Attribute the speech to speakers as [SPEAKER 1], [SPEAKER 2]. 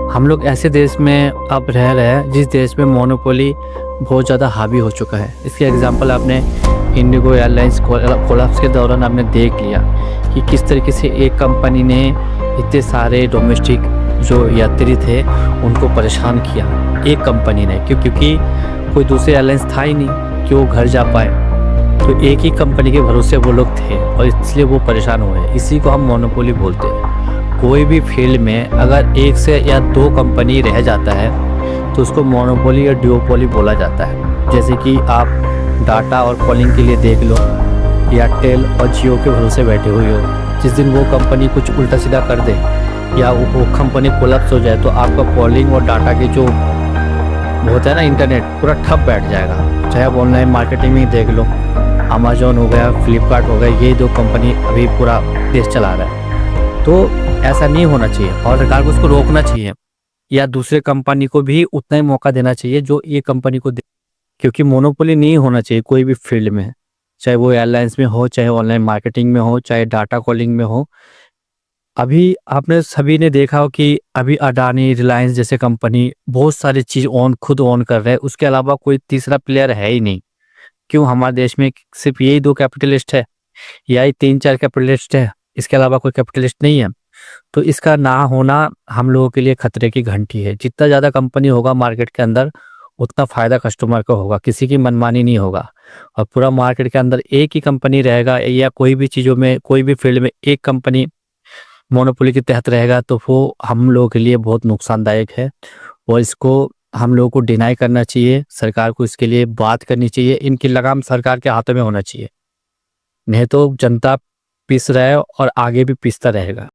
[SPEAKER 1] हम लोग ऐसे देश में अब रह रहे हैं जिस देश में मोनोपोली बहुत ज़्यादा हावी हो चुका है। इसके एग्जांपल आपने इंडिगो एयरलाइंस कोलैप्स के दौरान आपने देख लिया कि किस तरीके से एक कंपनी ने इतने सारे डोमेस्टिक जो यात्री थे उनको परेशान किया, एक कंपनी ने। क्योंकि कोई दूसरी एयरलाइंस था ही नहीं कि वो घर जा पाए, तो एक ही कंपनी के भरोसे वो लोग थे और इसलिए वो परेशान हुए। इसी को हम मोनोपोली बोलते हैं। कोई भी फील्ड में अगर एक से या दो कंपनी रह जाता है तो उसको मोनोपोली या ड्यूओपोली बोला जाता है। जैसे कि आप डाटा और कॉलिंग के लिए देख लो, एयरटेल और जियो के भरोसे बैठे हुए हो। जिस दिन वो कंपनी कुछ उल्टा सीधा कर दे या वो कंपनी कोलैप्स हो जाए तो आपका कॉलिंग और डाटा के जो होता है ना इंटरनेट, पूरा ठप बैठ जाएगा। चाहे आप ऑनलाइन मार्केटिंग में देख लो, अमेजोन हो गया, फ्लिपकार्ट हो गया, ये दो कंपनी अभी पूरा देश चला रहा है। तो ऐसा नहीं होना चाहिए और सरकार को उसको रोकना चाहिए या दूसरे कंपनी को भी उतना ही मौका देना चाहिए जो ये कंपनी को दे। क्योंकि मोनोपोली नहीं होना चाहिए कोई भी फील्ड में, चाहे वो एयरलाइंस में हो, चाहे ऑनलाइन मार्केटिंग में हो, चाहे डाटा कॉलिंग में हो। अभी आपने सभी ने देखा हो कि अभी अडानी, रिलायंस जैसे कंपनी बहुत सारी चीज़ खुद ऑन कर रहे हैं। उसके अलावा कोई तीसरा प्लेयर है ही नहीं। क्यों? हमारे देश में सिर्फ यही दो कैपिटलिस्ट है या ही 3-4 कैपिटलिस्ट है, इसके अलावा कोई कैपिटलिस्ट नहीं है। तो इसका ना होना हम लोगों के लिए खतरे की घंटी है। जितना ज़्यादा कंपनी होगा मार्केट के अंदर उतना फ़ायदा कस्टमर को होगा, किसी की मनमानी नहीं होगा। और पूरा मार्केट के अंदर एक ही कंपनी रहेगा या कोई भी चीज़ों में, कोई भी फील्ड में एक कंपनी मोनोपोली के तहत रहेगा तो वो हम लोगों के लिए बहुत नुकसानदायक है। और इसको हम लोगों को डिनाई करना चाहिए, सरकार को इसके लिए बात करनी चाहिए। इनकी लगाम सरकार के हाथों में होना चाहिए, नहीं तो जनता पिस रहा है और आगे भी पिसता रहेगा।